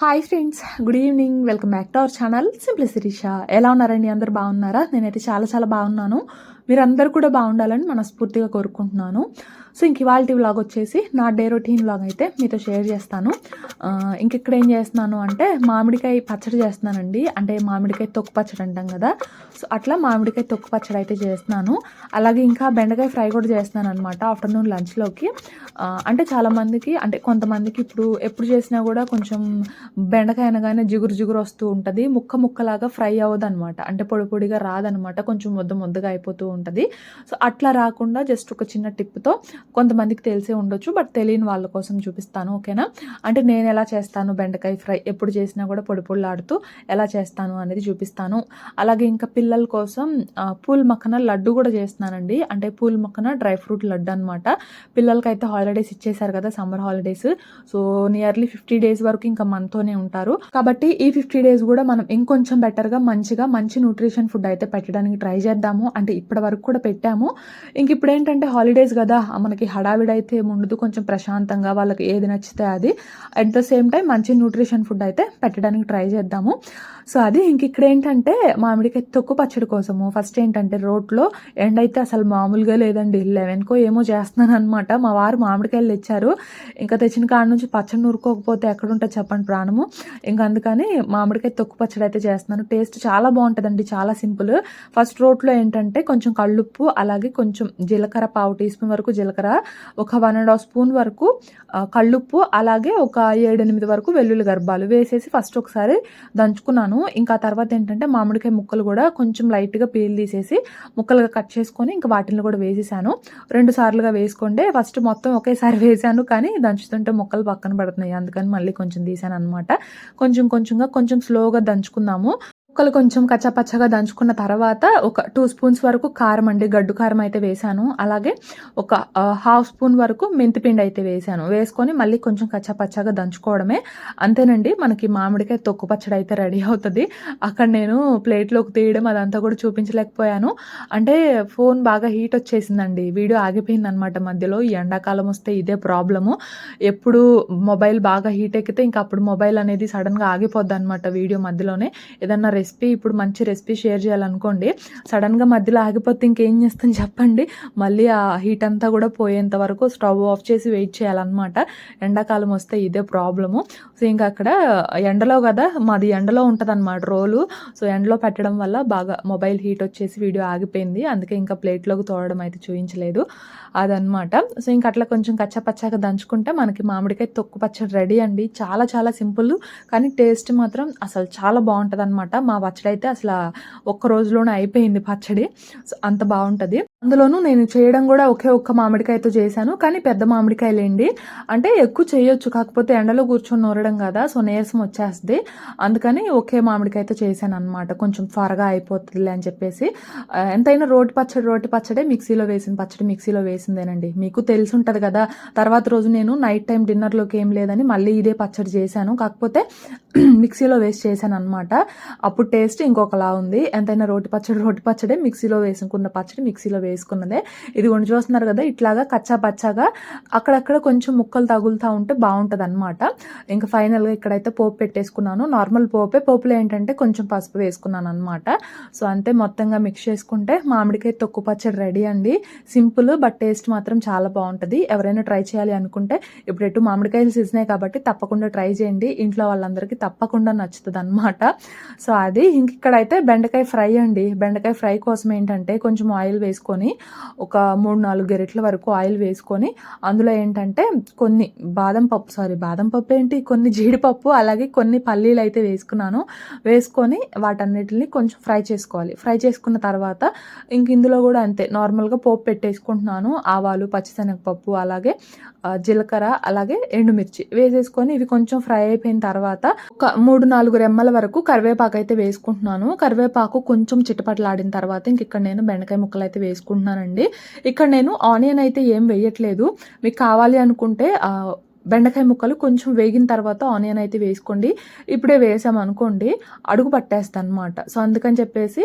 Hi friends, good evening. Welcome back to our channel simply Sirisha. ఎలా ఉన్నారండి? అందరు బాగున్నారా? నేనైతే చాలా చాలా బాగున్నాను. మీరందరూ కూడా బాగుండాలని మనస్ఫూర్తిగా కోరుకుంటున్నాను. సో ఇంక ఇవాళ వ్లాగ్ వచ్చేసి నా డే రొటీన్ వ్లాగ్ అయితే మీతో షేర్ చేస్తాను. ఇక్కడ ఏం చేస్తున్నాను అంటే మామిడికాయ పచ్చడి చేస్తున్నానండి. అంటే మామిడికాయ తొక్కు పచ్చడి అంటాం కదా, సో అట్లా మామిడికాయ తొక్కు పచ్చడి అయితే చేస్తున్నాను. అలాగే ఇంకా బెండకాయ ఫ్రై కూడా చేస్తున్నాను అనమాట ఆఫ్టర్నూన్ లంచ్లోకి. అంటే చాలామందికి, అంటే కొంతమందికి ఇప్పుడు ఎప్పుడు చేసినా కూడా కొంచెం బెండకాయ అనగానే జిగురు జిగురు వస్తూ ఉంటుంది, ముక్క ముక్కలాగా ఫ్రై అవ్వదు అనమాట. అంటే పొడి పొడిగా రాదనమాట, కొంచెం ముద్దగా అయిపోతూ ఉంటుంది. సో అట్లా రాకుండా జస్ట్ ఒక చిన్న టిప్తో, కొంతమందికి తెలిసే ఉండొచ్చు బట్ తెలియని వాళ్ళ కోసం చూపిస్తాను, ఓకేనా? అంటే నేను ఎలా చేస్తాను బెండకాయ ఫ్రై, ఎప్పుడు చేసినా కూడా పొడి పొడిలాడుతూ ఎలా చేస్తాను అనేది చూపిస్తాను. అలాగే ఇంకా పిల్లల కోసం పూల్ మక్కన లడ్డు కూడా చేస్తున్నానండి. అంటే pool Makkana dry fruit laddu అనమాట. పిల్లలకైతే హాలిడేస్ ఇచ్చేసారు కదా, summer holidays. So nearly 50 days వరకు ఇంకా మనతోనే ఉంటారు కాబట్టి ఈ 50 days కూడా మనం ఇంకొంచెం బెటర్గా మంచి న్యూట్రిషన్ ఫుడ్ అయితే పెట్టడానికి ట్రై చేద్దాము. అంటే ఇప్పటి వరకు కూడా పెట్టాము. ఇప్పుడు ఏంటంటే హాలిడేస్ కదా, మనకి హడావిడైతే ఉండదు, కొంచెం ప్రశాంతంగా వాళ్ళకి ఏది నచ్చితే అది. అట్ ద సేమ్ టైం మంచి న్యూట్రిషన్ ఫుడ్ అయితే పెట్టడానికి ట్రై చేద్దాము. సో అది ఇక్కడ ఏంటంటే మామిడికాయ తొక్కు పచ్చడి కోసము ఫస్ట్ ఏంటంటే రోట్లో ఎండ అయితే అసలు మామూలుగా లేదండి. 11కో ఏమో చేస్తున్నాను అనమాట. మా వారు మామిడికాయలు తెచ్చారు. ఇంకా తెచ్చిన కాడ నుంచి పచ్చడి నూరుకోకపోతే ఎక్కడుంటుంది చెప్పండి ప్రాణము. అందుకని మామిడికాయ తొక్కు పచ్చడి అయితే చేస్తున్నాను. టేస్ట్ చాలా బాగుంటుందండి, చాలా సింపుల్. ఫస్ట్ రోట్లో ఏంటంటే కొంచెం కళ్ళుప్పు, అలాగే కొంచెం జీలకర్ర, పావు టీ స్పూన్ వరకు జీలకర్ర, ఒక 1.5 స్పూన్ వరకు కళ్ళుప్పు, అలాగే ఒక 7-8 వరకు వెల్లుల్లి గర్భాలు వేసేసి ఫస్ట్ ఒకసారి దంచుకున్నాను. ఇంకా తర్వాత ఏంటంటే మామిడికాయ ముక్కలు కూడా కొంచెం లైట్గా పీల్ తీసేసి ముక్కలుగా కట్ చేసుకొని ఇంకా వాటిని కూడా వేసేసాను. 2 సార్లుగా వేసుకోండి. ఫస్ట్ మొత్తం ఒకేసారి వేసాను కానీ దంచుతుంటే ముక్కలు పక్కన పడుతున్నాయి, అందుకని మళ్ళీ కొంచెం తీసాను అనమాట. కొంచెంగా కొంచెం స్లోగా దంచుకుందాము. ముక్కలు కొంచెం కచ్చాపచ్చగా దంచుకున్న తర్వాత ఒక 2 స్పూన్స్ వరకు కారం అండి, గడ్డు కారం అయితే వేసాను. అలాగే ఒక 1/2 స్పూన్ వరకు మెంతిపిండి అయితే వేసుకొని మళ్ళీ కొంచెం కచ్చాపచ్చగా దంచుకోవడమే. అంతేనండి, మనకి మామిడికాయ తొక్కు పచ్చడి అయితే రెడీ అవుతుంది. అక్కడ నేను ప్లేట్లోకి తీయడం అదంతా కూడా చూపించలేకపోయాను. అంటే ఫోన్ బాగా హీట్ వచ్చేసిందండి, వీడియో ఆగిపోయింది అనమాట మధ్యలో. ఈ ఎండాకాలం వస్తే ఇదే ప్రాబ్లము. ఎప్పుడు మొబైల్ బాగా హీట్ ఎక్కితే ఇంకా అప్పుడు మొబైల్ అనేది సడన్గా ఆగిపోద్ది అనమాట వీడియో మధ్యలోనే. ఏదన్నా రెసిపీ, ఇప్పుడు మంచి రెసిపీ షేర్ చేయాలనుకోండి, సడన్గా మధ్యలో ఆగిపోతే ఇంకేం చేస్తాను చెప్పండి. మళ్ళీ ఆ హీట్ అంతా కూడా పోయేంత వరకు స్టవ్ ఆఫ్ చేసి వెయిట్ చేయాలన్నమాట. ఎండాకాలం వస్తే ఇదే ప్రాబ్లము. సో ఇంకా అక్కడ ఎండలో కదా, మాది ఎండలో ఉంటుంది అనమాట రోలు. సో ఎండలో పెట్టడం వల్ల బాగా మొబైల్ హీట్ వచ్చేసి వీడియో ఆగిపోయింది. అందుకే ఇంకా ప్లేట్లోకి తోడడం అయితే చూపించలేదు అదనమాట. సో ఇంకా అట్లా కొంచెం కచ్చాపచ్చాగా దంచుకుంటే మనకి మామిడికాయ తొక్కు పచ్చడి రెడీ అండి. చాలా చాలా సింపుల్, కానీ టేస్ట్ మాత్రం అసలు చాలా బాగుంటుంది అనమాట. మా పచ్చడి అయితే అసలు ఒక్క రోజులోనే అయిపోయింది పచ్చడి. సో అంత బాగుంటుంది. అందులోనూ నేను చేయడం కూడా ఒక్క మామిడికాయతో చేశాను, కానీ పెద్ద మామిడికాయలేండి. అంటే ఎక్కువ చేయొచ్చు, కాకపోతే ఎండలో కూర్చొని నూరడం కదా, సో నీరసం వచ్చేస్తుంది. అందుకని ఒకే మామిడికాయతో చేశాను అనమాట. కొంచెం త్వరగా అయిపోతుందిలే అని చెప్పేసి. ఎంతైనా రోటి పచ్చడే మిక్సీలో వేసిందేనండి. మీకు తెలిసి ఉంటుంది కదా. తర్వాత రోజు నేను నైట్ టైం డిన్నర్లోకి ఏం లేదని మళ్ళీ ఇదే పచ్చడి చేశాను, కాకపోతే మిక్సీలో వేసి చేశాను అనమాట. అప్పుడు టేస్ట్ ఇంకొకలా ఉంది. ఎంతైనా రోటి పచ్చడే, మిక్సీలో వేసుకున్న పచ్చడి మిక్సీలో వేసుకున్నదే. ఇది కొంచెం చూస్తున్నారు కదా, ఇట్లాగా కచ్చా పచ్చాగా అక్కడక్కడ కొంచెం ముక్కలు తగులుతూ ఉంటే బాగుంటుంది అనమాట. ఇంకా ఫైనల్గా ఇక్కడైతే పోపు పెట్టేసుకున్నాను. నార్మల్ పోపులో ఏంటంటే కొంచెం పసుపు వేసుకున్నాను అనమాట. సో అంతే, మొత్తంగా మిక్స్ చేసుకుంటే మామిడికాయ తొక్కు పచ్చడి రెడీ అండి. సింపుల్ బట్ టేస్ట్ మాత్రం చాలా బాగుంటుంది. ఎవరైనా ట్రై చేయాలి అనుకుంటే, ఇప్పుడు ఎటు మామిడికాయలు సీజనే కాబట్టి తప్పకుండా ట్రై చేయండి. ఇంట్లో వాళ్ళందరికీ తప్పకుండా నచ్చుతుంది అనమాట. సో అది ఇక్కడైతే బెండకాయ ఫ్రై అండి. బెండకాయ ఫ్రై కోసం ఏంటంటే కొంచెం ఆయిల్ వేసుకొని, ఒక 3-4 గరిటెల వరకు ఆయిల్ వేసుకొని, అందులో ఏంటంటే కొన్ని బాదం పప్పు ఏంటి, కొన్ని జీడిపప్పు, అలాగే కొన్ని పల్లీలు అయితే వేసుకొని వాటన్నిటిని కొంచెం ఫ్రై చేసుకోవాలి. ఫ్రై చేసుకున్న తర్వాత ఇందులో కూడా అంతే నార్మల్గా పోపు పెట్టేసుకుంటున్నాను. ఆవాలు, పచ్చిశనగపప్పు, అలాగే జీలకర్ర, అలాగే ఎండుమిర్చి వేసేసుకొని ఇవి కొంచెం ఫ్రై అయిపోయిన తర్వాత ఒక 3-4 రెమ్మల వరకు కరివేపాకు అయితే వేసుకుంటున్నాను. కరివేపాకు కొంచెం చిటపటలాడిన తర్వాత ఇక్కడ నేను బెండకాయ ముక్కలు అయితే వేసుకుంటున్నానండి. ఇక్కడ నేను ఆనియన్ అయితే ఏం వేయట్లేదు. మీకు కావాలి అనుకుంటే బెండకాయ ముక్కలు కొంచెం వేగిన తర్వాత ఆనియన్ అయితే వేసుకోండి. ఇప్పుడే వేసామనుకోండి అడుగు పట్టేస్తదనమాట. సో, అందుకని చెప్పేసి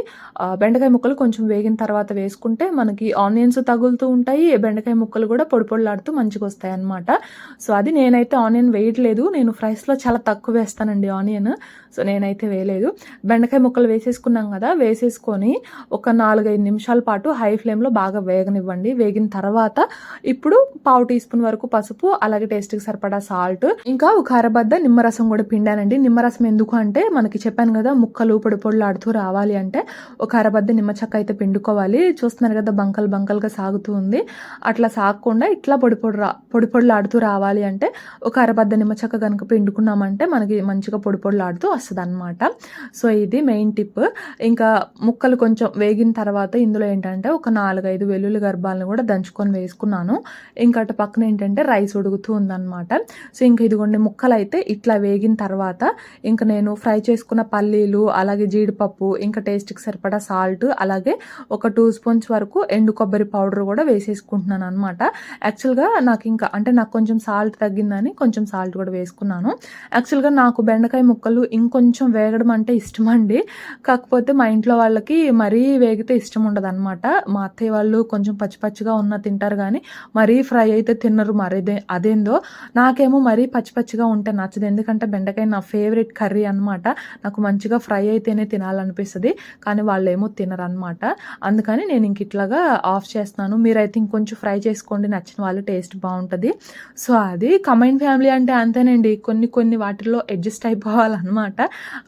బెండకాయ ముక్కలు కొంచెం వేగిన తర్వాత వేసుకుంటే మనకి ఆనియన్స్ తగులుతూ ఉంటాయి. బెండకాయ ముక్కలు కూడా పొడి పొడిలాడుతూ మంచిగొస్తాయన్నమాట. సో, అది నేనైతే ఆనియన్ వేయట్లేదు. నేను ఫ్రైస్‌లో చాలా తక్కువ వేస్తానండి ఆనియన్. సో, నేనైతే వేయలేదు. బెండకాయ ముక్కలు వేసేసుకున్నాం కదా! వేసేసుకొని ఒక 4, 5 నిమిషాల పాటు హై ఫ్లేమ్‌లో బాగా వేగనివ్వండి. వేగిన తర్వాత ఇప్పుడు పావు టీ స్పూన్ వరకు పసుపు, అలాగే టేస్ట్‌కి సరిపడా సాల్ట్, ఇంకా ఒక అరబద్ద నిమ్మరసం కూడా పిండానండి. నిమ్మరసం ఎందుకు అంటే మనకి చెప్పాను కదా ముక్కలు పొడి పొడిలాడుతూ రావాలి అంటే ఒక అరబద్ద నిమ్మ చెక్క అయితే పిండుకోవాలి. చూస్తున్నారు కదా బంకలుగా సాగుతూ ఉంది. అట్లా సాగకుండా ఇట్లా పొడి పొడిలాడుతూ రావాలి అంటే ఒక అరబద్ద నిమ్మ చెక్క కనుక పిండుకున్నామంటే మనకి మంచిగా పొడి పొడిలాడుతూ వస్తదనమాట. సో, ఇది మెయిన్ టిప్. ఇంకా ముక్కలు కొంచెం వేగిన తర్వాత ఇందులో ఏంటంటే ఒక 4, 5 వెల్లుల్లి గర్భాలను కూడా దంచుకొని వేసుకున్నాను. ఇంకా అటు పక్కన ఏంటంటే రైస్ ఉడుకుతూ ఉందనమాట. సో, ఇంక ఇదిగోండి ముక్కలైతే ఇట్లా వేగిన తర్వాత ఇంక నేను ఫ్రై చేసుకున్న పల్లీలు, అలాగే జీడిపప్పు, ఇంకా టేస్ట్‌కి సరిపడా సాల్ట్, అలాగే ఒక 2 స్పూన్స్ వరకు ఎండు కొబ్బరి పౌడర్ కూడా వేసేసుకుంటున్నాను అనమాట. యాక్చువల్‌గా నాకు కొంచెం సాల్ట్ తగ్గిందని కొంచెం సాల్ట్ కూడా వేసుకున్నాను. యాక్చువల్‌గా నాకు బెండకాయ ముక్కలు ఇంకొంచెం వేగడం అంటే ఇష్టమండి. కాకపోతే మా ఇంట్లో వాళ్ళకి మరీ వేగితే ఇష్టం ఉండదనమాట. మా అత్తయ్య వాళ్ళు కొంచెం పచ్చి పచ్చిగా ఉన్న తింటారు గానీ, మరీ ఫ్రై అయితే తినరు. అదేందో నాకేమో మరీ పచ్చి పచ్చిగా ఉంటే నచ్చదు. ఎందుకంటే బెండకాయ నా ఫేవరెట్ కర్రీ అనమాట. నాకు మంచిగా ఫ్రై అయితేనే తినాలనిపిస్తది. కానీ వాళ్ళేమో తినరనమాట. అందుకని నేను ఇంక ఇట్లాగా ఆఫ్ చేస్తున్నాను. మీరైతే ఇంకొంచెం ఫ్రై చేసుకోండి, నచ్చిన వాళ్ళు, టేస్ట్ బావుంటది. సో, అది కంబైన్డ్ ఫ్యామిలీ అంటే అంతేనండి. కొన్ని వాటిల్లో అడ్జస్ట్ అయిపోవాలనమాట.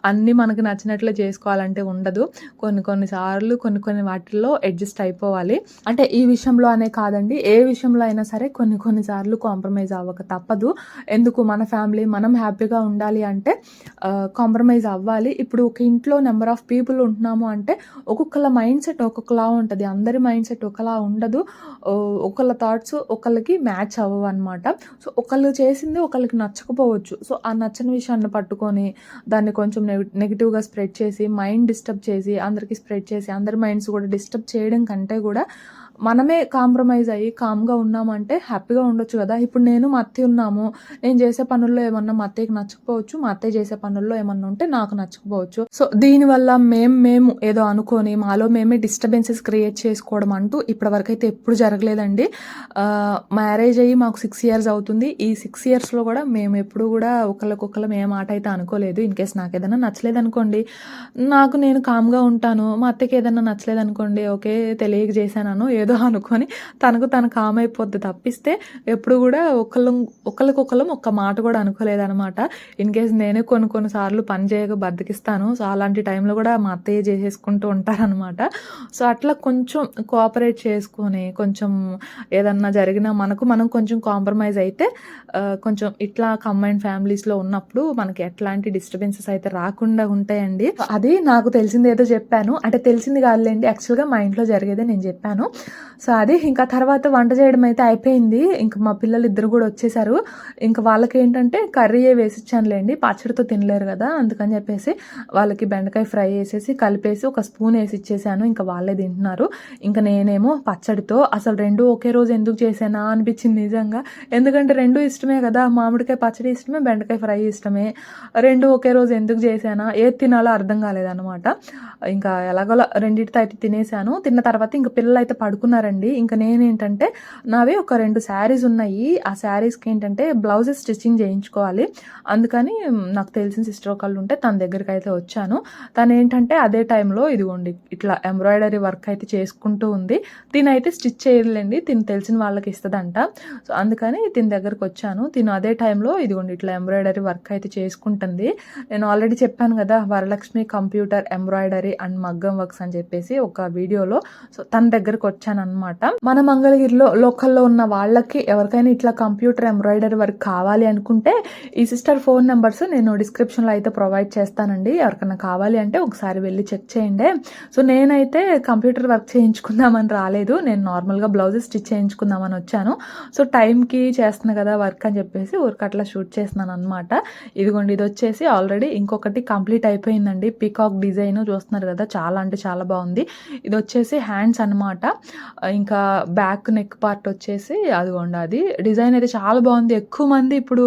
అన్నీ మనకు నచ్చినట్లు చేసుకోవాలంటే ఉండదు. కొన్ని సార్లు కొన్ని వాటిల్లో అడ్జస్ట్ అయిపోవాలి. అంటే ఈ విషయంలో అనే కాదండి, ఏ విషయంలో అయినా సరే కొన్ని సార్లు కాంప్రమైజ్ అవ్వక తప్పదు. ఎందుకు మన ఫ్యామిలీ మనం హ్యాపీగా ఉండాలి అంటే కాంప్రమైజ్ అవ్వాలి. ఇప్పుడు ఒక ఇంట్లో నెంబర్ ఆఫ్ పీపుల్ ఉంటున్నాము అంటే ఒక్కొక్కళ్ళ మైండ్ సెట్ ఒక్కొక్కలా ఉంటది. అందరి మైండ్ సెట్ ఒకలా ఉండదు. ఒకళ్ళ థాట్స్ ఒకళ్ళకి మ్యాచ్ అవ్వవన్నమాట. సో, ఒకళ్ళు చేసింది ఒకళ్ళకి నచ్చకపోవచ్చు. సో, ఆ నచ్చని విషయాన్ని పట్టుకొని దాన్ని కొంచెం నెగెటివ్‌గా స్ప్రెడ్ చేసి, మైండ్ డిస్టర్బ్ చేసి, అందరికి స్ప్రెడ్ చేసి, అందరి మైండ్స్ కూడా డిస్టర్బ్ చేయడం కంటే కూడా మనమే కాంప్రమైజ్ అయ్యి కామ్‌గా ఉన్నామంటే హ్యాపీగా ఉండొచ్చు కదా! ఇప్పుడు నేను మా అత్తయ్య ఉన్నాము. నేను చేసే పనుల్లో ఏమన్నా మా అత్తయ్యకి నచ్చకపోవచ్చు. మా అత్తయ్య చేసే పనుల్లో ఏమన్నా ఉంటే నాకు నచ్చకపోవచ్చు. సో, దీనివల్ల మేము ఏదో అనుకోని మాలో మేమే డిస్టర్బెన్సెస్ క్రియేట్ చేసుకోవడం అంటూ ఇప్పటివరకైతే ఎప్పుడు జరగలేదండి. మ్యారేజ్ అయ్యి మాకు 6 ఇయర్స్ అవుతుంది. ఈ 6 ఇయర్స్‌లో కూడా మేము ఎప్పుడు కూడా ఒకళ్ళకొకళ్ళం ఏ మాట అయితే అనుకోలేదు. ఇన్‌కేస్ నాకేదైనా నచ్చలేదనుకోండి, నేను కామ్‌గా ఉంటాను. మా అత్తయ్యకి ఏదైనా నచ్చలేదనుకోండి, ఓకే, తెలియక చేశానను ఏదో అనుకోని తను కామ్ అయిపోద్ది తప్పిస్తే ఎప్పుడు కూడా ఒకళ్ళకొకళ్ళం ఒక్క మాట కూడా అనుకోలేదనమాట. ఇన్‌కేస్ నేనే కొన్ని సార్లు పని చేయక బద్ధకిస్తాను. సో, అలాంటి టైంలో కూడా మా అత్తయ్య చేసేసుకుంటూ ఉంటారనమాట. సో, అట్లా కొంచెం కోఆపరేట్ చేసుకొని కొంచెం ఏదన్నా జరిగినా మనం కొంచెం కాంప్రమైజ్ అయితే కొంచెం ఇట్లా కంబైన్డ్ ఫ్యామిలీస్‌లో ఉన్నప్పుడు మనకి ఎట్లాంటి డిస్టర్బెన్సెస్ అయితే రాకుండా ఉంటాయండి. అది నాకు తెలిసిందేదో చెప్పాను. అంటే తెలిసింది కాదులేండి, యాక్చువల్‌గా మా ఇంట్లో జరిగేదే నేను చెప్పాను. సో, అది ఇంకా తర్వాత వంట చేయడం అయితే అయిపోయింది. ఇంక మా పిల్లలిద్దరు కూడా వచ్చేసారు. ఇంక వాళ్ళకేంటంటే కర్రీయే వేసిచ్చానులేండి. పచ్చడితో తినలేరు కదా! అందుకని చెప్పేసి వాళ్ళకి బెండకాయ ఫ్రై వేసేసి కలిపేసి ఒక స్పూన్ వేసి ఇచ్చేసాను. ఇంకా వాళ్ళే తింటున్నారు. ఇంక నేనేమో పచ్చడితో అసలు 2 ఒకే రోజు ఎందుకు చేశానా అనిపించింది నిజంగా. ఎందుకంటే 2 ఇష్టమే కదా! మామిడికాయ పచ్చడి ఇష్టమే, బెండకాయ ఫ్రై ఇష్టమే. 2 ఒకే రోజు ఎందుకు చేశానా, ఏది తినాలో అర్థం కాలేదనమాట. ఇంకా ఎలాగోలా రెండిటితో అయితే తినేసాను. తిన్న తర్వాత ఇంక పిల్లలైతే పడుకున్నారండి. ఇంక నేనేంటంటే నావి ఒక 2 శారీస్ ఉన్నాయి. ఆ శారీస్‌కి ఏంటంటే బ్లౌజెస్ స్టిచ్చింగ్ చేయించుకోవాలి. అందుకని నాకు తెలిసిన సిస్టర్ ఒకళ్ళు ఉంటే తన దగ్గరికైతే వచ్చాను. తనేంటంటే అదే టైంలో ఇదిగోండి ఇట్లా ఎంబ్రాయిడరీ వర్క్ అయితే చేసుకుంటూ ఉంది. తినైతే స్టిచ్ చేయదులేండి, తిను తెలిసిన వాళ్ళకి ఇస్తదంట. సో, అందుకని తిన దగ్గరకొచ్చాను. తిను అదే టైంలో ఇదిగోండి ఇట్లా ఎంబ్రాయిడరీ వర్క్ అయితే చేసుకుంటుంది. నేను ఆల్రెడీ చెప్పాను కదా, వరలక్ష్మి కంప్యూటర్ ఎంబ్రాయిడరీ అండ్ మగ్గం వర్క్స్ అని చెప్పేసి ఒక వీడియోలో. సో, తన దగ్గరకు వచ్చానన్నమాట. మన మంగళగిరిలో లోకల్లో ఉన్న వాళ్ళకి ఎవరికైనా ఇట్లా కంప్యూటర్ ఎంబ్రాయిడరీ వర్క్ కావాలి అనుకుంటే ఈ సిస్టర్ ఫోన్ నెంబర్స్ నేను డిస్క్రిప్షన్లో అయితే ప్రొవైడ్ చేస్తానండి. ఎవరికైనా కావాలి అంటే ఒకసారి వెళ్ళి చెక్ చేయండి. సో, నేనైతే కంప్యూటర్ వర్క్ చేయించుకుందామని రాలేదు. నేను నార్మల్గా బ్లౌజెస్ స్టిచ్ చేయించుకుందామని వచ్చాను. సో, టైంకి చేస్తున్నా కదా వర్క్ అని చెప్పేసి ఊరికి అట్లా షూట్ చేస్తున్నాను అనమాట. ఇదిగోండి ఇది వచ్చేసి ఆల్రెడీ ఇంకొకటి కంప్లీట్ అయిపోయిందండి. పీకాక్ డిజైన్ చూస్తున్నారు కదా, చాలా అంటే చాలా బాగుంది. ఇది వచ్చేసి హ్యాండ్స్ అనమాట. ఇంకా బ్యాక్ నెక్ పార్ట్ వచ్చేసి అదిగోండి అది. డిజైన్ అయితే చాలా బాగుంది. ఎక్కువ మంది ఇప్పుడు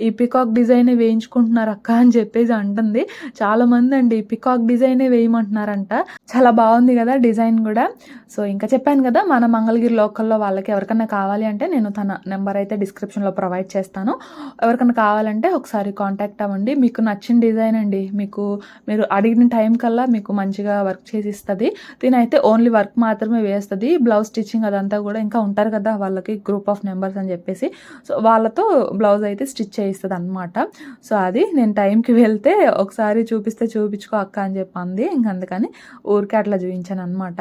ఈ పికాక్ డిజైనే వేయించుకుంటున్నారు అక్క అని చెప్పేసి అంటుంది. చాలామంది అండి పికాక్ డిజైనే వేయమంటున్నారంట. చాలా బాగుంది కదా డిజైన్ కూడా. సో ఇంకా చెప్పాను కదా మన మంగళగిరి లోకల్లో వాళ్ళకి ఎవరికన్నా కావాలి అంటే నేను తన నెంబర్ అయితే డిస్క్రిప్షన్లో ప్రొవైడ్ చేస్తాను. ఎవరికన్నా కావాలంటే ఒకసారి కాంటాక్ట్ అవ్వండి. మీకు నచ్చిన డిజైన్ అండి, మీరు అడిగిన టైం కల్లా మీకు మంచిగా వర్క్ చేసి ఇస్తుంది. తినైతే ఓన్లీ వర్క్ మాత్రమే వేస్తుంది. బ్లౌజ్ స్టిచ్చింగ్ అదంతా కూడా ఇంకా ఉంటారు కదా వాళ్ళకి గ్రూప్ ఆఫ్ మెంబర్స్ అని చెప్పేసి, సో వాళ్ళతో బ్లౌజ్ అయితే స్టిచ్ చేయిస్తుంది అనమాట. సో అది నేను టైంకి వెళ్తే ఒకసారి చూపిస్తే చూపించుకో అక్క అని చెప్పింది. అందుకని ఊరికే అట్లా చూపించాను అనమాట.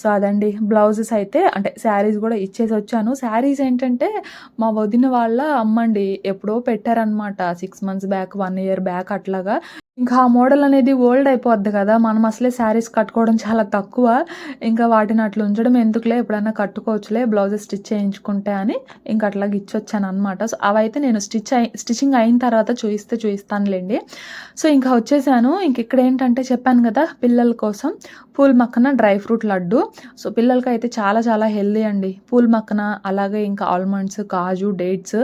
సో అదండి బ్లౌజెస్ అయితే, అంటే శారీస్ కూడా ఇచ్చేసి వచ్చాను. శారీస్ ఏంటంటే మా వదిన వాళ్ళ అమ్మండి ఎప్పుడో పెట్టారనమాట 6 months బ్యాక్, 1 year బ్యాక్ అట్లాగా. ఇంకా ఆ మోడల్ అనేది ఓల్డ్ అయిపోద్ది కదా, మనం అసలే శారీస్ కట్టుకోవడం చాలా తక్కువ. ఇంకా వాటిని అట్లా ఉంచడం ఎందుకులే, ఎప్పుడైనా కట్టుకోవచ్చులే బ్లౌజెస్ స్టిచ్ చేయించుకుంటే అని ఇంకా అట్లాగ ఇచ్చొచ్చాను అనమాట. సో అవైతే నేను స్టిచ్చింగ్ అయిన తర్వాత చూపిస్తానులేండి. సో ఇంకా వచ్చేసాను. ఇంక ఇక్కడ ఏంటంటే చెప్పాను కదా పిల్లల కోసం pool Makkana dry fruit laddu. So పిల్లలకి అయితే చాలా చాలా హెల్దీ అండి పూల్ మక్కన, అలాగే ఇంకా ఆల్మండ్స్, కాజు, డేట్స్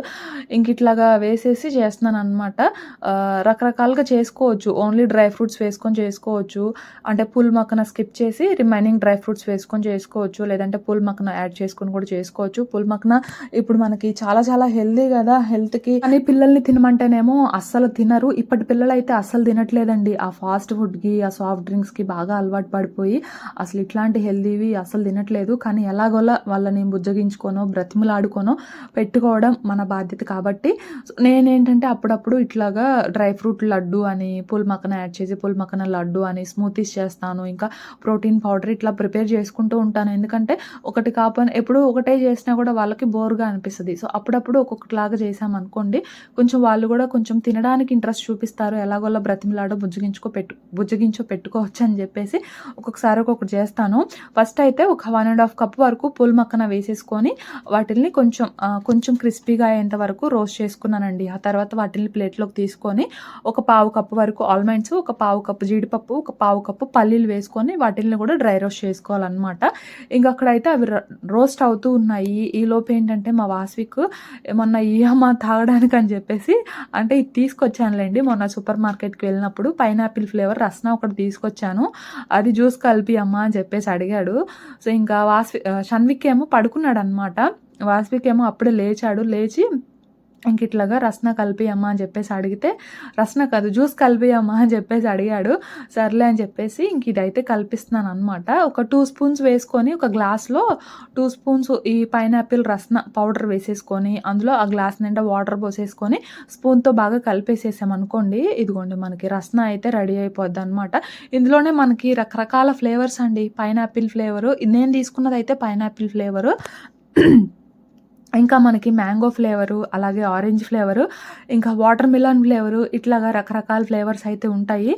ఇంక ఇట్లాగా వేసేసి చేస్తున్నాను అనమాట. రకరకాలుగా చేసుకోవచ్చు, ఓన్లీ డ్రై ఫ్రూట్స్ వేసుకొని చేసుకోవచ్చు, అంటే పూల్ మక్కన స్కిప్ చేసి రిమైనింగ్ డ్రై ఫ్రూట్స్ వేసుకొని చేసుకోవచ్చు, లేదంటే పూల్ మక్కన యాడ్ చేసుకొని కూడా చేసుకోవచ్చు. పూల్ మక్కన ఇప్పుడు మనకి చాలా చాలా హెల్దీ కదా హెల్త్కి. కానీ పిల్లల్ని తినమంటేనేమో అస్సలు తినరు. ఇప్పటి పిల్లలు అయితే అస్సలు తినట్లేదండి. ఆ ఫాస్ట్ ఫుడ్కి, ఆ సాఫ్ట్ డ్రింక్స్కి బాగా అలవాటు పడిపోయి అసలు ఇట్లాంటి హెల్దీవి అసలు తినట్లేదు. కానీ ఎలాగోలా వాళ్ళని బుజ్జగించుకోనో బ్రతిమలాడుకోనో పెట్టుకోవడం మన బాధ్యత కాబట్టి నేనేంటంటే అప్పుడప్పుడు ఇట్లాగా డ్రై ఫ్రూట్ లడ్డు అని, పూల్ మక్కన యాడ్ చేసి పూల్ మక్కన లడ్డు అని స్మూతీస్ చేస్తాను. ఇంకా ప్రోటీన్ పౌడర్ ఇట్లా ప్రిపేర్ చేసుకుంటూ ఉంటాను. ఎందుకంటే ఒకటి కాకపోయినా ఎప్పుడు ఒకటే చేసినా కూడా వాళ్ళకి బోర్గా అనిపిస్తుంది. సో అప్పుడప్పుడు ఒక్కొక్కటిలాగా చేసామనుకోండి కొంచెం వాళ్ళు కూడా కొంచెం తినడానికి ఇంట్రెస్ట్ చూపిస్తారు. ఎలాగోలా బ్రతిమలాడో బుజ్జగించో పెట్టుకోవచ్చు అని చెప్పేసి ఒక్కొక్కసారి ఒక్కొక్కటి చేస్తాను. ఫస్ట్ అయితే ఒక 1.5 cup వరకు పూల్ మక్కన వేసేసుకొని వాటిల్ని కొంచెం క్రిస్పీగా అయ్యేంత వరకు రోస్ట్ చేసుకున్నానండి. ఆ తర్వాత వాటిని ప్లేట్లోకి తీసుకొని ఒక 1/2 cup వరకు ఆల్మండ్స్, ఒక 1/2 cup జీడిపప్పు, ఒక 1/2 cup పల్లీలు వేసుకొని వాటిని కూడా డ్రై రోస్ట్ చేసుకోవాలన్నమాట. ఇంకా అక్కడైతే అవి రోస్ట్ అవుతూ ఉన్నాయి. ఈ లోపు ఏంటంటే మా వాస్విక్ మొన్న ఇయ్యమ్మ తాగడానికి అని చెప్పేసి, అంటే ఇది తీసుకొచ్చానులేండి మొన్న సూపర్ మార్కెట్కి వెళ్ళినప్పుడు పైనాపిల్ ఫ్లేవర్ రస్నా ఒకటి తీసుకొచ్చాను, అది జ్యూస్ కలిపి అమ్మ అని చెప్పేసి అడిగాడు. సో ఇంకా షన్విక్ ఏమో పడుకున్నాడు అనమాట. వాస్విక్ ఏమో అప్పుడే లేచి ఇంక ఇట్లాగా రస్నా కలిపియమ్మా అని చెప్పేసి అడిగితే, రస్నా కాదు జ్యూస్ కలిపియమ్మా అని చెప్పేసి అడిగాడు. సర్లే అని చెప్పేసి ఇంక ఇదైతే కల్పిస్తున్నాను అనమాట. ఒక 2 spoons వేసుకొని ఒక గ్లాస్లో 2 spoons ఈ పైనాపిల్ రస్నా పౌడర్ వేసేసుకొని అందులో ఆ గ్లాస్ నిండా వాటర్ పోసేసుకొని స్పూన్తో బాగా కలిపేసేసామనుకోండి, ఇదిగోండి మనకి రస్నా అయితే రెడీ అయిపోద్ది అనమాట. ఇందులోనే మనకి రకరకాల ఫ్లేవర్స్ అండి. పైనాపిల్ ఫ్లేవరు, నేను తీసుకున్నది అయితే పైనాపిల్ ఫ్లేవరు, ఇంకా మనకి మ్యాంగో ఫ్లేవరు, అలాగే ఆరెంజ్ ఫ్లేవరు, ఇంకా వాటర్ మిలన్ ఫ్లేవరు, ఇట్లాగా రకరకాల ఫ్లేవర్స్ అయితే ఉంటాయి.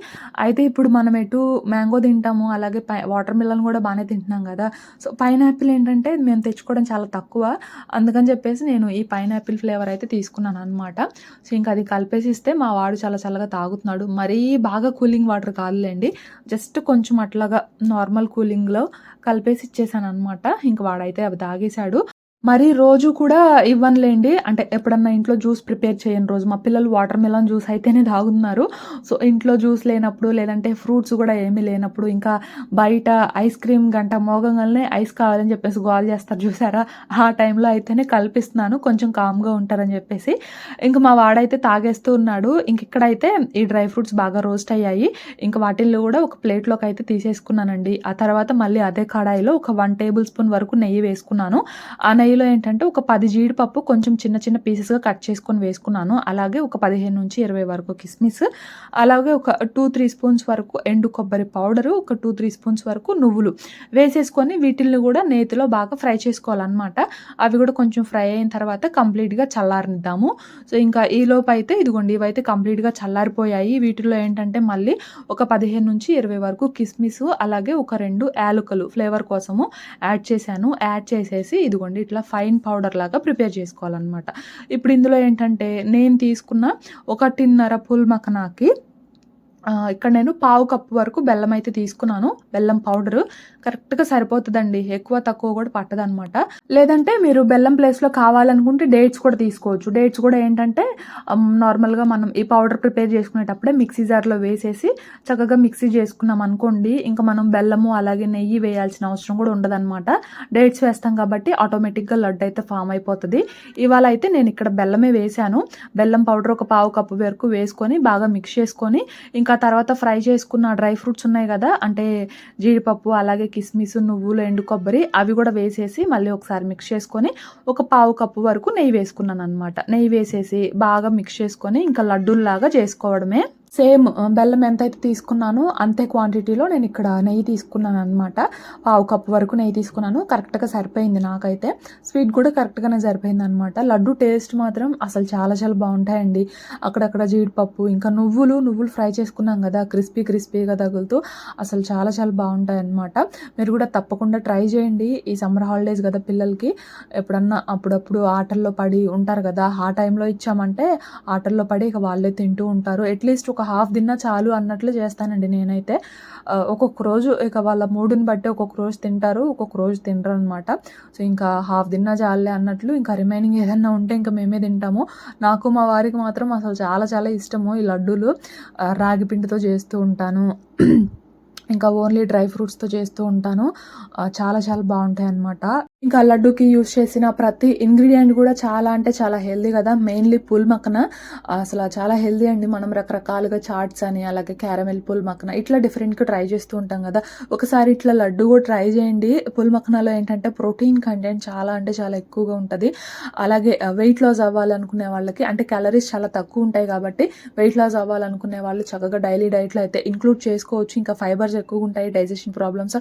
అయితే ఇప్పుడు మనం ఎటు మ్యాంగో తింటాము, అలాగే వాటర్ మిలన్ కూడా బాగానే తింటున్నాం కదా. సో పైనాపిల్ ఏంటంటే మేము తెచ్చుకోవడం చాలా తక్కువ, అందుకని చెప్పేసి నేను ఈ పైనాపిల్ ఫ్లేవర్ అయితే తీసుకున్నాను అనమాట. సో ఇంకా అది కలిపేసి ఇస్తే మా వాడు చాలా చల్లగా తాగుతున్నాడు. మరీ బాగా కూలింగ్ వాటర్ కాదులేండి, జస్ట్ కొంచెం అట్లాగా నార్మల్ కూలింగ్లో కలిపేసి ఇచ్చేసాను అనమాట. ఇంక వాడైతే అవి తాగేశాడు. మరి రోజు కూడా ఇవ్వనులేండి, అంటే ఎప్పుడన్నా ఇంట్లో జ్యూస్ ప్రిపేర్ చేయని రోజు, మా పిల్లలు వాటర్ మిలన్ జ్యూస్ అయితేనే తాగుతున్నారు. సో ఇంట్లో జ్యూస్ లేనప్పుడు, లేదంటే ఫ్రూట్స్ కూడా ఏమీ లేనప్పుడు, ఇంకా బయట ఐస్ క్రీమ్ గంట మోగంగానే ఐస్ కావాలని చెప్పేసి గోల్ చేస్తారు చూసారా, ఆ టైంలో అయితేనే కల్పిస్తున్నాను, కొంచెం కామ్గా ఉంటారని చెప్పేసి. ఇంక మా వాడైతే తాగేస్తూ ఉన్నాడు. ఇంక ఇక్కడైతే ఈ డ్రై ఫ్రూట్స్ బాగా రోస్ట్ అయ్యాయి. ఇంకా వాటిల్లో కూడా ఒక ప్లేట్లోకి అయితే తీసేసుకున్నానండి. ఆ తర్వాత మళ్ళీ అదే కడాయిలో ఒక 1 tablespoon వరకు నెయ్యి వేసుకున్నాను. ఆ నెయ్యిలో ఏంటంటే ఒక 10 జీడిపప్పు కొంచెం చిన్న చిన్న పీసెస్గా కట్ చేసుకొని వేసుకున్నాను. అలాగే ఒక 15 నుంచి 20 వరకు కిస్మిస్, అలాగే ఒక 2-3 spoons వరకు ఎండు కొబ్బరి పౌడరు, ఒక 2-3 spoons వరకు నువ్వులు వేసేసుకొని వీటిల్ని కూడా నేతిలో బాగా ఫ్రై చేసుకోవాలన్నమాట. అవి కూడా కొంచెం ఫ్రై అయిన తర్వాత కంప్లీట్గా చల్లారనిద్దాము. సో ఇంకా ఈ లోపు అయితే ఇదిగోండి ఇవైతే కంప్లీట్గా చల్లారిపోయాయి. వీటిలో ఏంటంటే మళ్ళీ ఒక 15 నుంచి 20 వరకు కిస్మిస్, అలాగే ఒక 2 యాలకులు ఫ్లేవర్ కోసము యాడ్ చేసేసి ఇదిగోండి ఇట్లా ఫైన్ పౌడర్ లాగా ప్రిపేర్ చేసుకోవాలన్నమాట. ఇప్పుడు ఇందులో ఏంటంటే నేను తీసుకున్న 1.5 పూల్ మక్కనాకి ఇక్కడ నేను పావు కప్పు వరకు బెల్లం అయితే తీసుకున్నాను. బెల్లం పౌడరు కరెక్ట్‌గా సరిపోతదండి. ఎక్కువ తక్కువ కూడా పట్టదనమాట. లేదంటే మీరు బెల్లం ప్లేస్‌లో కావాలనుకుంటే డేట్స్ కూడా తీసుకోవచ్చు. డేట్స్ కూడా ఏంటంటే నార్మల్‌గా మనం ఈ పౌడర్ ప్రిపేర్ చేసుకునేటప్పుడే మిక్సీ జార్‌లో వేసేసి చక్కగా మిక్సీ చేసుకున్నాం అనుకోండి, ఇంకా మనం బెల్లము అలాగే నెయ్యి వేయాల్సిన అవసరం కూడా ఉండదనమాట. డేట్స్ వేస్తాం కాబట్టి ఆటోమేటిక్‌గా లడ్డు అయితే ఫామ్ అయిపోతది. ఇవాళ అయితే నేను ఇక్కడ బెల్లమే వేశాను. బెల్లం పౌడర్ ఒక పావు కప్పు వరకు వేసుకొని బాగా మిక్స్ చేసుకొని, ఇంకా తర్వాత ఫ్రై చేసుకున్న డ్రై ఫ్రూట్స్ ఉన్నాయి కదా, అంటే జీడిపప్పు అలాగే కిస్మిస్, నువ్వులు, ఎండు కొబ్బరి అవి కూడా వేసేసి మళ్ళీ ఒకసారి మిక్స్ చేసుకొని ఒక పావు కప్పు వరకు నెయ్యి వేసుకున్నాను అనమాట. నెయ్యి వేసేసి బాగా మిక్స్ చేసుకొని ఇంకా లడ్డూల్లాగా చేసుకోవడమే. సేమ్ బెల్లం ఎంతైతే తీసుకున్నానో అంతే క్వాంటిటీలో నేను ఇక్కడ నెయ్యి తీసుకున్నాను అనమాట. పావు కప్పు వరకు నెయ్యి తీసుకున్నాను. కరెక్ట్గా సరిపోయింది నాకైతే. స్వీట్ కూడా కరెక్ట్గానే సరిపోయింది అనమాట. లడ్డు టేస్ట్ మాత్రం అసలు చాలా చాలా బాగుంటాయండి. అక్కడక్కడ జీడిపప్పు ఇంకా నువ్వులు ఫ్రై చేసుకున్నాం కదా, క్రిస్పీగా తగులుతూ అసలు చాలా చాలా బాగుంటాయి అనమాట. మీరు కూడా తప్పకుండా ట్రై చేయండి. ఈ సమ్మర్ హాలిడేస్ కదా పిల్లలకి, ఎప్పుడన్నా అప్పుడప్పుడు ఆటల్లో పడి ఉంటారు కదా, ఆ టైంలో ఇచ్చామంటే ఆటల్లో పడి ఇక వాళ్ళే తింటూ ఉంటారు. అట్లీస్ట్ ఒక హాఫ్ తిన్నా చాలు అన్నట్లు చేస్తానండి నేనైతే. ఒక్కొక్క రోజు ఇక వాళ్ళ మూడుని బట్టి ఒక్కొక్క రోజు తింటారు, ఒక్కొక్క రోజు తినరు అనమాట. సో ఇంకా హాఫ్ తిన్నా చాలులే అన్నట్లు ఇంకా రిమైనింగ్ ఏదన్నా ఉంటే ఇంకా మేమే తింటాము. నాకు మా వారికి మాత్రం అసలు చాలా చాలా ఇష్టము ఈ లడ్డూలు. రాగి పిండితో చేస్తూ ఉంటాను, ఇంకా ఓన్లీ డ్రై ఫ్రూట్స్తో చేస్తూ ఉంటాను. చాలా చాలా బాగుంటాయి అన్నమాట. ఇంకా లడ్డూకి యూజ్ చేసిన ప్రతి ఇంగ్రీడియంట్ కూడా చాలా అంటే చాలా హెల్దీ కదా. మెయిన్లీ పుల్ మక్కన అసలు చాలా హెల్దీ అండి. మనం రకరకాలుగా చాట్స్ అని అలాగే క్యారమెల్ పుల్ మక్కన ఇట్లా డిఫరెంట్గా ట్రై చేస్తూ ఉంటాం కదా. ఒకసారి ఇట్లా లడ్డు కూడా ట్రై చేయండి. పుల్ మక్కనలో ఏంటంటే ప్రోటీన్ కంటెంట్ చాలా అంటే చాలా ఎక్కువగా ఉంటుంది. అలాగే వెయిట్ లాస్ అవ్వాలనుకునే వాళ్ళకి, అంటే క్యాలరీస్ చాలా తక్కువ ఉంటాయి కాబట్టి వెయిట్ లాస్ అవ్వాలనుకునే వాళ్ళు చక్కగా డైలీ డైట్లో అయితే ఇంక్లూడ్ చేసుకోవచ్చు. ఇంకా ఫైబర్స్ ఎక్కువగా ఉంటాయి, డైజెషన్ ప్రాబ్లమ్స్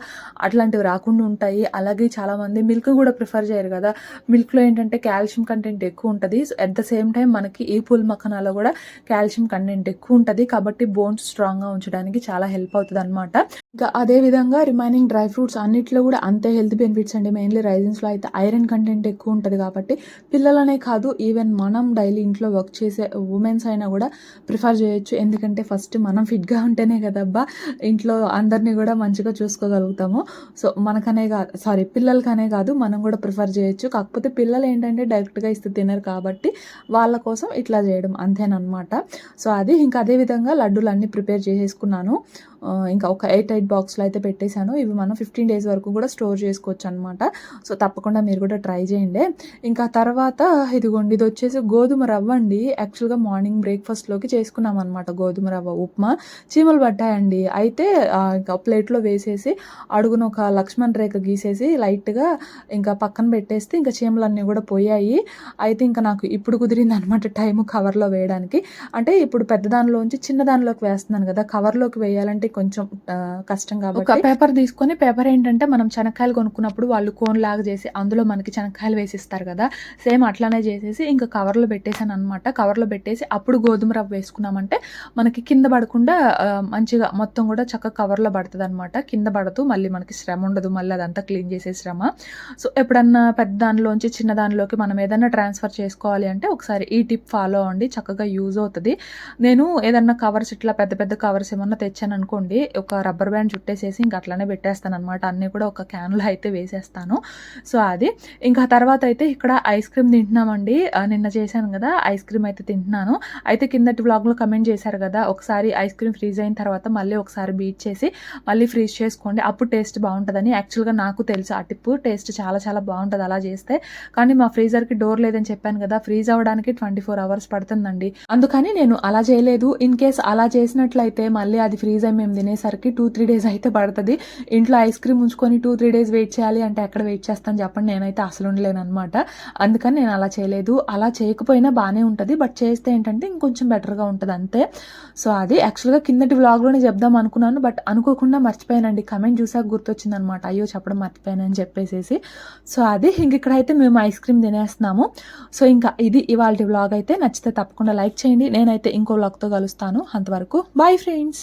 అట్లాంటివి రాకుండా ఉంటాయి. అలాగే చాలామంది మిల్క్ కూడా ప్రిఫర్ చేయరు కదా. మిల్క్లో ఏంటంటే కాల్షియం కంటెంట్ ఎక్కువ ఉంటుంది. అట్ ద సేమ్ టైం మనకి ఈ పుల్ మఖనాలో కూడా కాల్షియం కంటెంట్ ఎక్కువ ఉంటుంది కాబట్టి బోన్స్ స్ట్రాంగ్గా ఉంచడానికి చాలా హెల్ప్ అవుతుంది అనమాట. ఇంకా అదేవిధంగా రిమైనింగ్ డ్రై ఫ్రూట్స్ అన్నిట్లో కూడా అంతే హెల్త్ బెనిఫిట్స్ అండి. మెయిన్లీ రైజిన్స్లో అయితే ఐరన్ కంటెంట్ ఎక్కువ ఉంటుంది కాబట్టి పిల్లలనే కాదు, ఈవెన్ మనం డైలీ ఇంట్లో వర్క్ చేసే ఉమెన్స్ అయినా కూడా ప్రిఫర్ చేయొచ్చు. ఎందుకంటే ఫస్ట్ మనం ఫిట్గా ఉంటేనే కదబ్బా ఇంట్లో అందరినీ కూడా మంచిగా చూసుకోగలుగుతాము. సో మనకనే కాదు, పిల్లలకనే కాదు, మనం కూడా ప్రిఫర్ చేయొచ్చు. కాకపోతే పిల్లలు ఏంటంటే డైరెక్ట్గా ఇస్తే తినరు కాబట్టి వాళ్ళ కోసం ఇట్లా చేయడం అంతేనమాట. సో అది ఇంకా అదేవిధంగా లడ్డూలు అన్నీ ప్రిపేర్ చేసేసుకున్నాను. ఇంకా ఒక 8 బాక్స్లో అయితే పెట్టేశాను. ఇవి మనం 15 days వరకు కూడా స్టోర్ చేసుకోవచ్చు అనమాట. సో తప్పకుండా మీరు కూడా ట్రై చేయండి. ఇంకా తర్వాత ఇదిగోండి, ఇది వచ్చేసి గోధుమ రవ్వ అండి. యాక్చువల్గా మార్నింగ్ బ్రేక్ఫాస్ట్లోకి చేసుకున్నాం అనమాట గోధుమ రవ్వ ఉప్మా. చీమలు పట్టాయండి. అయితే ఇంకా ప్లేట్లో వేసేసి అడుగున ఒక లక్ష్మణ్ రేఖ గీసేసి లైట్గా ఇంకా పక్కన పెట్టేస్తే ఇంకా చీమలన్నీ కూడా పోయాయి. అయితే ఇంకా నాకు ఇప్పుడు కుదిరింది అనమాట టైము కవర్లో వేయడానికి. అంటే ఇప్పుడు పెద్ద దానిలోంచి చిన్న దానిలోకి వేస్తున్నాను కదా, కవర్లోకి వేయాలంటే కొంచెం కష్టం కాబట్టి ఒక పేపర్ తీసుకొని, పేపర్ ఏంటంటే మనం శనక్కాయలు కొనుక్కున్నప్పుడు వాళ్ళు కోన్ లాగా చేసి అందులో మనకి శనక్కాయలు వేసిస్తారు కదా, సేమ్ అట్లానే చేసేసి ఇంకా కవర్లో పెట్టేశాను అనమాట. కవర్లో పెట్టేసి అప్పుడు గోధుమ రవ్వ వేసుకున్నామంటే మనకి కింద పడకుండా మంచిగా మొత్తం కూడా చక్కగా కవర్లో పడుతుంది అనమాట. కింద పడుతూ మళ్ళీ మనకి శ్రమ ఉండదు, మళ్ళీ అదంతా క్లీన్ చేసే శ్రమ. సో ఎప్పుడన్నా పెద్ద దానిలోంచి చిన్న దానిలోకి మనం ఏదైనా ట్రాన్స్ఫర్ చేసుకోవాలి అంటే ఒకసారి ఈ టిప్ ఫాలో అవ్వండి, చక్కగా యూజ్ అవుతుంది. నేను ఏదన్నా కవర్స్ ఇట్లా పెద్ద పెద్ద కవర్స్ ఏమన్నా తెచ్చాను అనుకోండి, ఒక రబ్బర్ బ్యాండ్ చుట్టేసేసి ఇంకా అట్లానే పెట్టేస్తాను అనమాట. అన్నీ కూడా ఒక క్యాన్లో అయితే వేసేస్తాను. సో అది ఇంకా తర్వాత అయితే ఇక్కడ ఐస్ క్రీమ్ తింటున్నామండి. నిన్న చేశాను కదా ఐస్ క్రీమ్ అయితే తింటున్నాను. అయితే కిందటి వ్లాగ్లో కమెంట్ చేశారు కదా, ఒకసారి ఐస్ క్రీమ్ ఫ్రీజ్ అయిన తర్వాత మళ్ళీ ఒకసారి బీట్ చేసి మళ్ళీ ఫ్రీజ్ చేసుకోండి, అప్పుడు టేస్ట్ బాగుంటుందని. యాక్చువల్గా నాకు తెలుసు ఆ టిప్, టేస్ట్ చాలా చాలా బాగుంటుంది అలా చేస్తే. కానీ మా ఫ్రీజర్కి డోర్ లేదని చెప్పాను కదా, ఫ్రీజ్ అవ్వడానికి 24 hours పడుతుందండి. అందుకని నేను అలా చేయలేదు. ఇన్ కేస్ అలా చేసినట్లయితే మళ్ళీ అది ఫ్రీజ్ అయి మేము తినేసరికి 2-3 days అయితే పడుతుంది. ఇంట్లో ఐస్ క్రీమ్ ఉంచుకొని 2-3 days వెయిట్ చేయాలి అంటే ఎక్కడ వెయిట్ చేస్తాను చెప్పండి, నేనైతే అసలు ఉండలేను అనమాట. అందుకని నేను అలా చేయలేదు. అలా చేయకపోయినా బాగానే ఉంటుంది, బట్ చేస్తే ఏంటంటే ఇంకొంచెం బెటర్గా ఉంటుంది అంతే. సో అది యాక్చువల్గా కిందటి వ్లాగ్లోనే చెప్దాం అనుకున్నాను, బట్ అనుకోకుండా మర్చిపోయానండి. కమెంట్ చూసాక గుర్తొచ్చింది అనమాట, అయ్యో చెప్పడం మర్చిపోయానని చెప్పేసేసి. సో అది ఇంక ఇక్కడైతే మేము ఐస్ క్రీమ్ తినేస్తున్నాము. సో ఇంకా ఇది ఇవాళ వ్లాగ్ అయితే. నచ్చితే తప్పకుండా లైక్ చేయండి. నేనైతే ఇంకో వ్లాగ్తో కలుస్తాను. అంతవరకు బాయ్ ఫ్రెండ్స్.